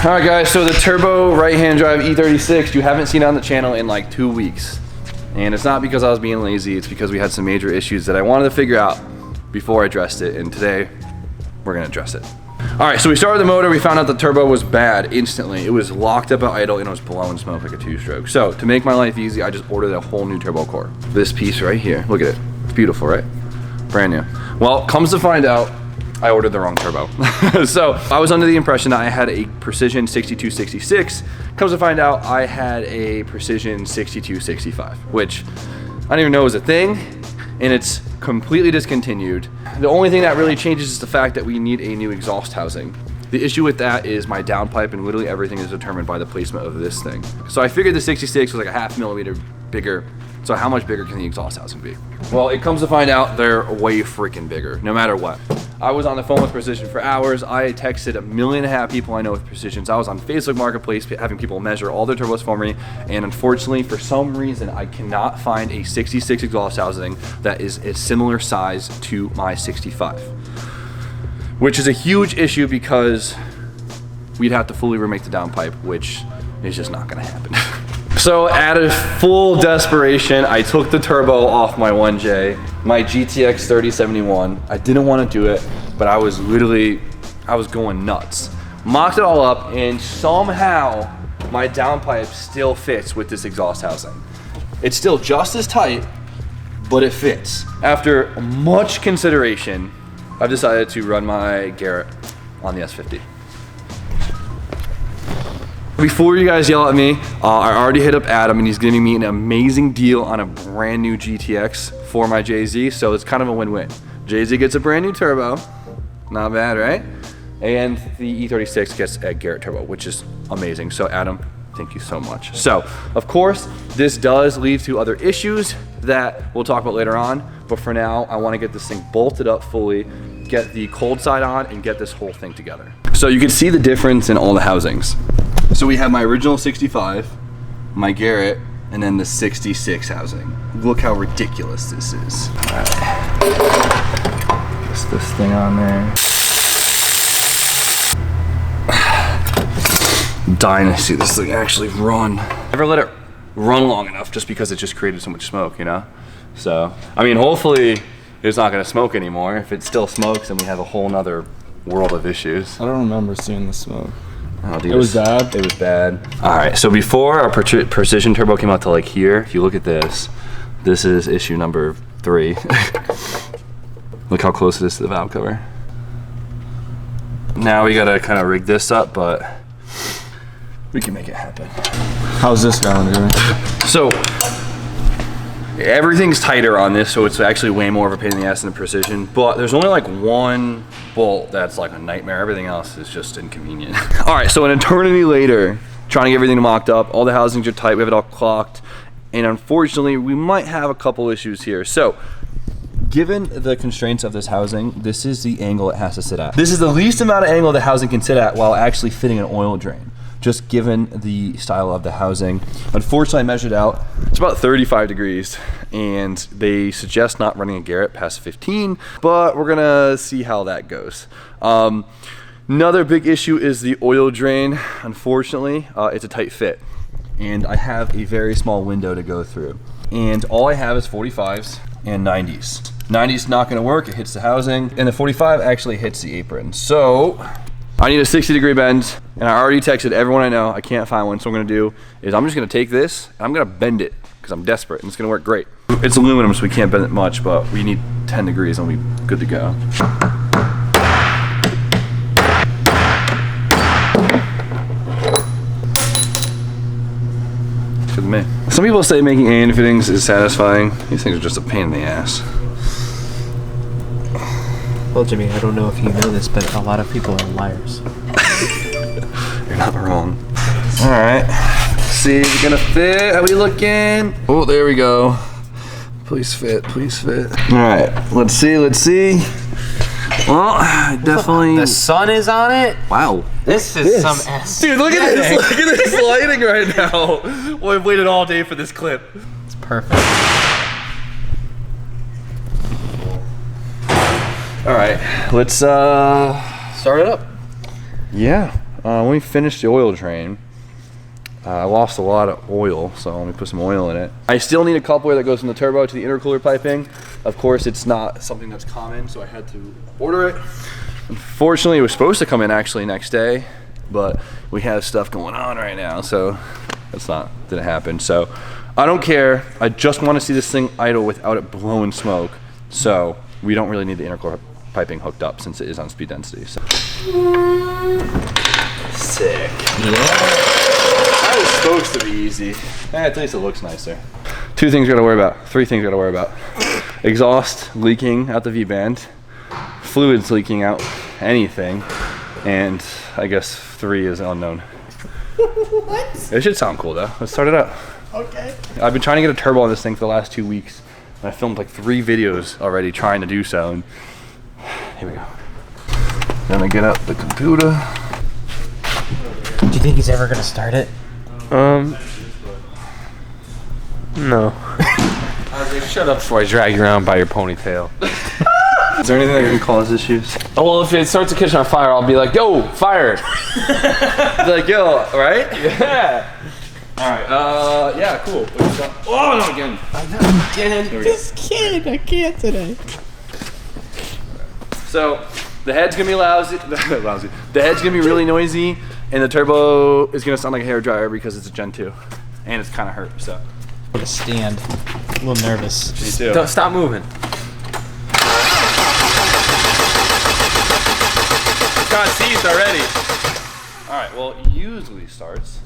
All right guys, so the turbo right-hand drive E36, you haven't seen on the channel in like 2 weeks. And it's not because I was being lazy, it's because we had some major issues that I wanted to figure out before I addressed it, and today we're gonna address it. All right, so we started the motor, we found out the turbo was bad instantly. It was locked up at idle and it was blowing smoke like a 2-stroke. So to make my life easy, I just ordered a whole new turbo core. This piece right here, look at it. It's beautiful, right? Brand new. Well, comes to find out, I ordered the wrong turbo. So I was under the impression that I had a Precision 6266. Comes to find out I had a Precision 6265, which I don't even know is a thing, and it's completely discontinued. The only thing that really changes is the fact that we need a new exhaust housing. The issue with that is my downpipe and literally everything is determined by the placement of this thing. So I figured the 66 was like a 0.5 millimeter bigger. So how much bigger can the exhaust housing be? Well, it comes to find out they're way freaking bigger, no matter what. I was on the phone with Precision for hours. I texted 1.5 million people I know with Precisions. I was on Facebook Marketplace having people measure all their turbos for me. And unfortunately, for some reason, I cannot find a 66 exhaust housing that is a similar size to my 65. Which is a huge issue because we'd have to fully remake the downpipe, which is just not gonna happen. So out of full desperation, I took the turbo off my 1J, my GTX 3071. I didn't want to do it, but I was going nuts. Mocked it all up, and somehow my downpipe still fits with this exhaust housing. It's still just as tight, but it fits. After much consideration, I've decided to run my Garrett on the S50. Before you guys yell at me, I already hit up Adam and he's giving me an amazing deal on a brand new GTX for my JZ, so it's kind of a win-win. JZ gets a brand new turbo, not bad, right? And the E36 gets a Garrett turbo, which is amazing. So Adam, thank you so much. So, of course, this does lead to other issues that we'll talk about later on, but for now, I wanna get this thing bolted up fully, get the cold side on, and get this whole thing together. So you can see the difference in all the housings. So we have my original 65, my Garrett, and then the 66 housing. Look how ridiculous this is. All right. Just this thing on there. Dying to see this thing actually run. Never let it run long enough just because it just created so much smoke, you know? So, I mean, hopefully it's not gonna smoke anymore. If it still smokes, then we have a whole nother world of issues. I don't remember seeing the smoke. Oh, dude, it was bad? It was bad. All right, so before our Precision turbo came out to like here, if you look at this, this is issue number 3. Look how close it is to the valve cover. Now we gotta kind of rig this up, but we can make it happen. How's this going, Jimmy? So, everything's tighter on this, so it's actually way more of a pain in the ass than the Precision, but there's only like one bolt that's like a nightmare. Everything else is just inconvenient. All right, so an eternity later, trying to get everything mocked up, all the housings are tight, we have it all clocked, and unfortunately, we might have a couple issues here. So, given the constraints of this housing, this is the angle it has to sit at. This is the least amount of angle the housing can sit at while actually fitting an oil drain, just given the style of the housing. Unfortunately, I measured out, it's about 35 degrees, and they suggest not running a Garrett past 15, but we're gonna see how that goes. Another big issue is the oil drain. Unfortunately, it's a tight fit, and I have a very small window to go through. And all I have is 45s and 90s. 90s not gonna work, it hits the housing, and the 45 actually hits the apron. So, I need a 60-degree bend, and I already texted everyone I know. I can't find one, so what I'm gonna do is I'm just gonna take this, and I'm gonna bend it, because I'm desperate, and it's gonna work great. It's aluminum, so we can't bend it much, but we need 10 degrees, and we'll be good to go. Good to me. Some people say making A-end fittings is satisfying. These things are just a pain in the ass. Well, Jimmy, I don't know if you know this, but a lot of people are liars. You're not wrong. All right, see, we're gonna fit. How we looking? Oh, there we go. Please fit, please fit. All right, let's see, let's see. Well, definitely. The sun is on it. Wow. This is some S. Dude, look at this. Look at this lighting right now. Well, I've waited all day for this clip. It's perfect. All right, let's start it up. Yeah. when we finished the oil drain, I lost a lot of oil, so let me put some oil in it. I still need a coupler that goes from the turbo to the intercooler piping. Of course, it's not something that's common, so I had to order it. Unfortunately, it was supposed to come in actually next day, but we have stuff going on right now, so didn't happen. So I don't care. I just want to see this thing idle without it blowing smoke. So we don't really need the intercooler piping hooked up since it is on speed density. So. Sick. Yeah. That was supposed to be easy. At least it looks nicer. 2 things you gotta worry about. 3 things you gotta worry about. Exhaust leaking out the V-band. Fluids leaking out anything. And I guess 3 is unknown. What? It should sound cool though. Let's start it up. Okay. I've been trying to get a turbo on this thing for the last 2 weeks. And I filmed like 3 videos already trying to do so. And here we go. Gonna get up the computer. Do you think he's ever gonna start it? No. Shut up before I drag you around by your ponytail. Is there anything that can cause issues? Oh, well, if it starts to catch on fire, I'll be like, yo, fire! Be like, yo, right? Yeah. Alright, yeah, cool. Oh, no, again. Just kidding, I can't today. So, the head's gonna be lousy. The head's gonna be really noisy, and the turbo is gonna sound like a hairdryer because it's a Gen 2. And it's kinda hurt, so. Put a stand. A little nervous. Me too. Don't stop moving. Got seized already. Alright, well, it usually starts.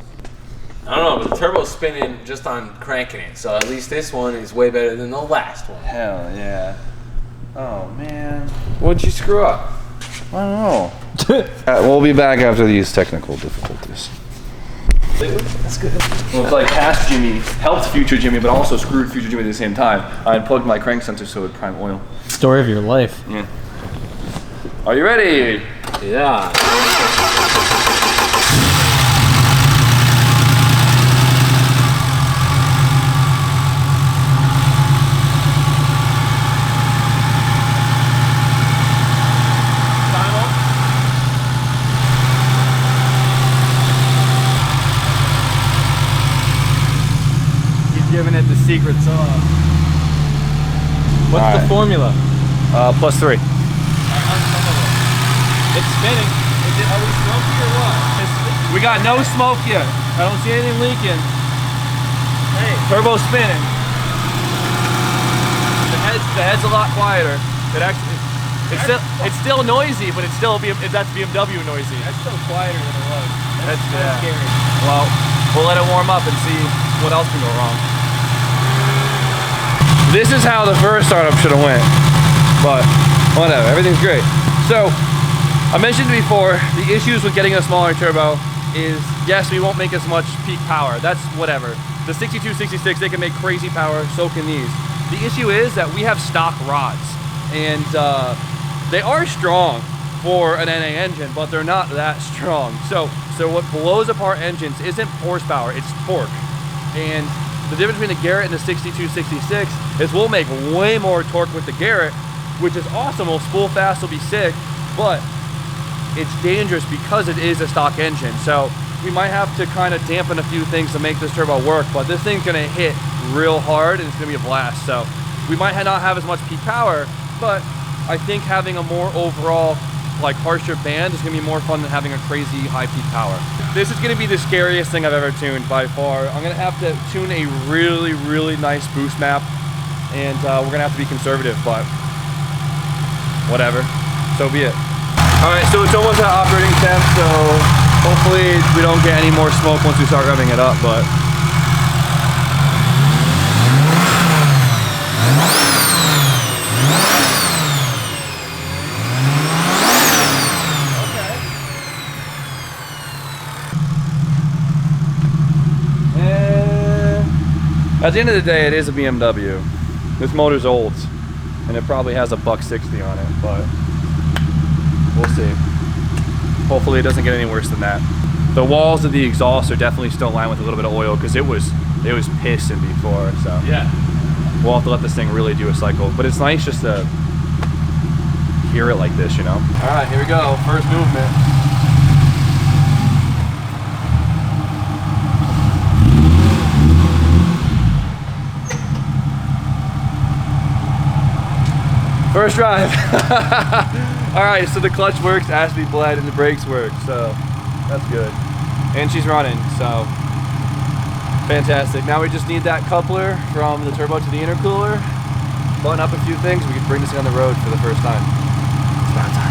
I don't know, but the turbo's spinning just on cranking it, so at least this one is way better than the last one. Hell yeah. Oh, man. What'd you screw up? I don't know. We'll be back after these technical difficulties. That's good. Well, it's like past Jimmy helped future Jimmy, but also screwed future Jimmy at the same time. I unplugged my crank sensor so it would prime oil. Story of your life. Yeah. Are you ready? Yeah. Giving it the secret sauce. What's All the right. formula? +3. It's spinning. Are we smoky or what? We got no smoke yet. I don't see anything leaking. Hey, Turbo spinning. The head's a lot quieter. It actually, it's still noisy, but that's BMW noisy. that's still quieter than it was. That's scary. Well, we'll let it warm up and see what else can go wrong. This is how the first startup should have went, but whatever, everything's great. So, I mentioned before, the issues with getting a smaller turbo is, yes, we won't make as much peak power. That's whatever. The 62, 66, they can make crazy power, so can these. The issue is that we have stock rods, and they are strong for an NA engine, but they're not that strong. So what blows apart engines isn't horsepower, it's torque. And the difference between the Garrett and the 62, 66 is we'll make way more torque with the Garrett, which is awesome. We'll spool fast, we'll be sick, but it's dangerous because it is a stock engine. So we might have to kind of dampen a few things to make this turbo work, but this thing's gonna hit real hard and it's gonna be a blast. So we might not have as much peak power, but I think having a more overall like harsher band is gonna be more fun than having a crazy high peak power. This is gonna be the scariest thing I've ever tuned by far. I'm gonna have to tune a really, really nice boost map, and we're gonna have to be conservative, but whatever, so be it. All right, so it's almost at operating temp, so hopefully we don't get any more smoke once we start revving it up, but. At the end of the day, it is a BMW. This motor's old, and it probably has a $160 on it, but we'll see. Hopefully it doesn't get any worse than that. The walls of the exhaust are definitely still lined with a little bit of oil because it was pissing before, so. Yeah. We'll have to let this thing really do a cycle, but it's nice just to hear it like this, you know? All right, here we go, first movement. First drive. All right, so the clutch works, has to be bled, and the brakes work, so that's good. And she's running, so fantastic. Now we just need that coupler from the turbo to the intercooler, button up a few things, we can bring this thing on the road for the first time. It's about time.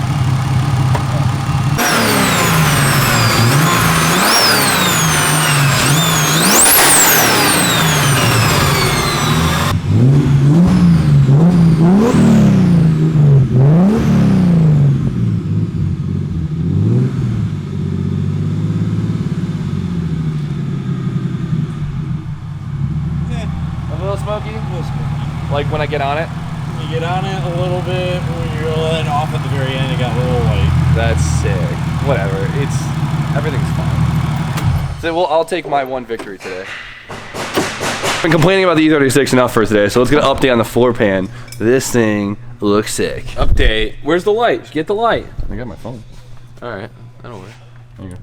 Like when I get on it? You get on it a little bit, when you're letting off at the very end, it got a little light. That's sick. Whatever. Everything's fine. So I'll take my one victory today. I've been complaining about the E36 enough for today, so let's get an update on the floor pan. This thing looks sick. Update. Where's the light? Get the light. I got my phone. All right. That'll work. There you go.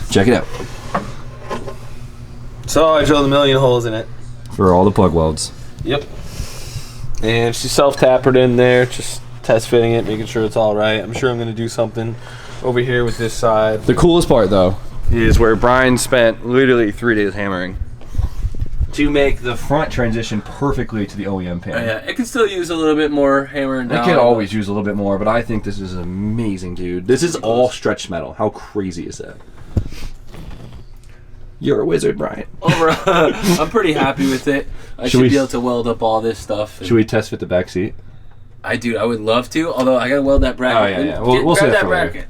Check it out. So I drilled a million holes in it. For all the plug welds. Yep. And she self-tappered in there, just test fitting it, making sure it's all right. I'm sure I'm gonna do something over here with this side. The coolest part though is where Brian spent literally 3 days hammering to make the front transition perfectly to the OEM pan. Oh, yeah, it can still use a little bit more hammering down. It can always use a little bit more, but I think this is amazing, dude. This is all stretched metal. How crazy is that? You're a wizard, Brian. I'm pretty happy with it. I should be able to weld up all this stuff. Should we test fit the back seat? I would love to, although I gotta weld that bracket. Oh, yeah. We'll see grab that bracket.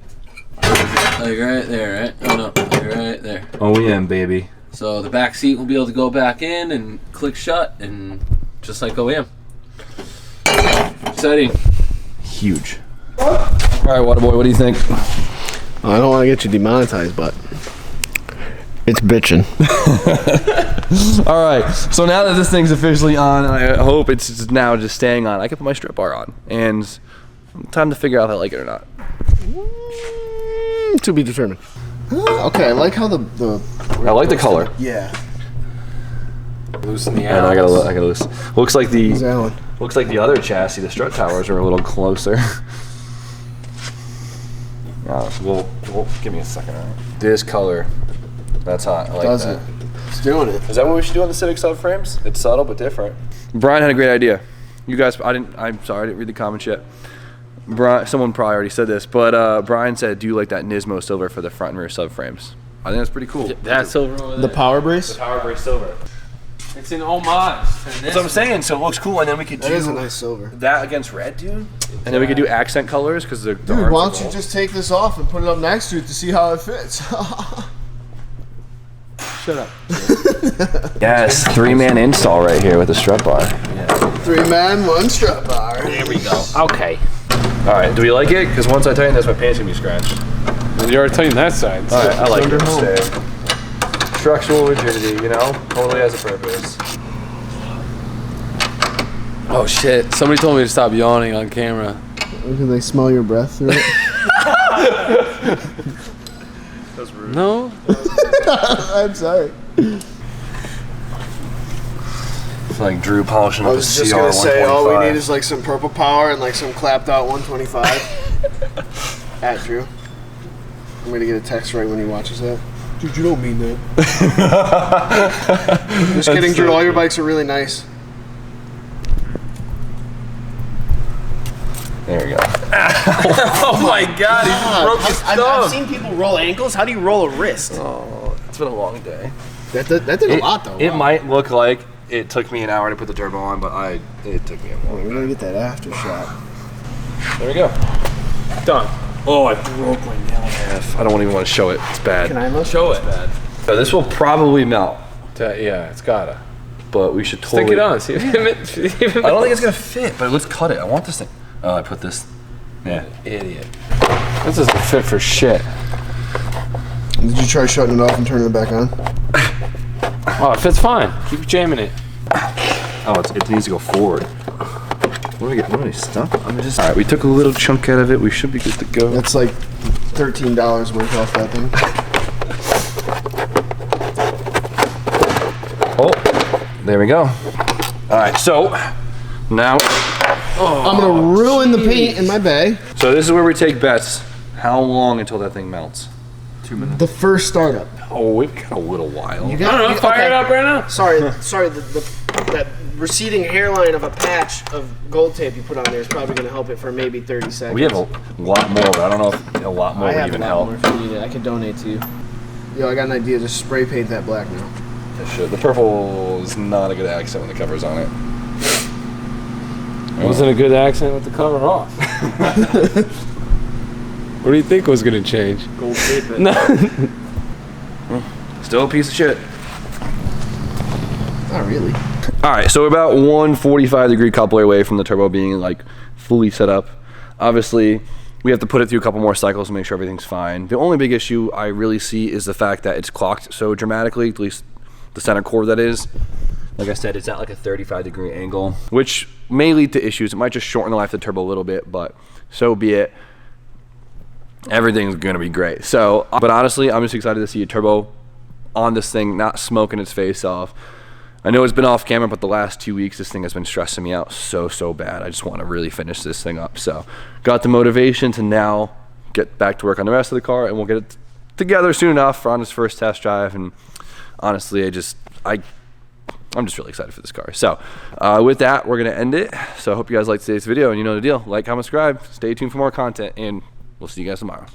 Like right there, right? Oh no, like right there. OEM, baby. So the back seat will be able to go back in and click shut, and just like OEM. Exciting. Huge. All right, Waterboy, what do you think? I don't want to get you demonetized, but it's bitching. All right, so now that this thing's officially on, and I hope it's now just staying on, I can put my strip bar on, and time to figure out if I like it or not. To be determined. Okay, I like how the I like the color. Yeah. Loosen the And I gotta loosen. Looks like That the other chassis, the strut towers are a little closer. Well, give me a second. All right. This color, that's hot. I like does that. it? It's doing it. Is that what we should do on the Civic subframes? It's subtle but different. Brian had a great idea. You guys, I'm sorry, I didn't read the comments yet. Brian, someone probably already said this, but Brian said, do you like that Nismo silver for the front and rear subframes? I think that's pretty cool. That silver over there. The power brace? The power brace silver. It's an homage. That's what I'm saying, so it looks cool, and then we could That is a nice silver. that against red, dude. And then we could do accent colors, because the Dude, arms why are don't you gold. just take this off and put it up next to it to see how it fits? Shut up. Yes, 3-man install right here with the strut bar. 3-man, 1 strut bar. There we go. Okay. All right, do we like it? Because once I tighten this, my pants gonna be scratched. You already telling that side. All right, I like it. Under home. Stay. Structural rigidity, you know, totally has a purpose. Oh shit! Somebody told me to stop yawning on camera. Can they smell your breath through it? That's rude. No. I'm sorry. It's like Drew polishing I up a was just CR gonna say, all we 125. need is like some purple power and like some clapped out 125. At Drew. I'm gonna get a text right when he watches that. Dude, you don't mean that. Just kidding, Drew. All your bikes are really nice. There we go. Oh my god! He just broke his thumb. seen people roll ankles. How do you roll a wrist? Oh, it's been a long day. That did a lot though. It Wow. might look like it took me an hour to put the turbo on, but it took me a We're long gonna get that after shot. There we go. Done. Oh, I broke my nail. I don't even want to show it. It's bad. Can I look? Show it. So this will probably melt, Yeah, it's gotta. but we should totally. Stick it on. See if it I don't think it's gonna fit, but let's cut it. I want this thing. Oh, I put this. Yeah. Idiot. This doesn't fit for shit. Did you try shutting it off and turning it back on? Oh, it fits fine. Keep jamming it. Oh, it needs to go forward. What do we stuck? All right, we took a little chunk out of it. We should be good to go. That's like $13 worth off that thing. Oh, there we go. All right, so now I'm gonna ruin the paint in my bay. So this is where we take bets. How long until that thing melts? 2 minutes. The first startup. Oh, we've got a little while. You I don't know. Fire it up right now. Sorry, that receding hairline of a patch of gold tape you put on there is probably gonna help it for maybe 30 seconds. We have a lot more, but I don't know if a lot more I would have even a lot help. more if you need it. I can donate to you. Yo, I got an idea. Just spray paint that black now. It should. The purple is not a good accent when the cover's on it. It wasn't a good accent with the cover off. What do you think was gonna change? Gold tape it. No. Still a piece of shit. Not really. All right, so we're about 145-degree coupler away from the turbo being like fully set up. Obviously, we have to put it through a couple more cycles to make sure everything's fine. The only big issue I really see is the fact that it's clocked so dramatically, at least the center core that is. Like I said, it's at like a 35-degree angle, which may lead to issues. It might just shorten the life of the turbo a little bit, but so be it. Everything's gonna be great. So, but honestly, I'm just excited to see a turbo on this thing, not smoking its face off. I know it's been off camera, but the last 2 weeks, this thing has been stressing me out so bad. I just want to really finish this thing up. So, got the motivation to now get back to work on the rest of the car, and we'll get it together soon enough for on his first test drive. And honestly, I'm just really excited for this car. So, with that, we're gonna end it. So, I hope you guys liked today's video, and you know the deal. Like, comment, subscribe. Stay tuned for more content, and we'll see you guys tomorrow.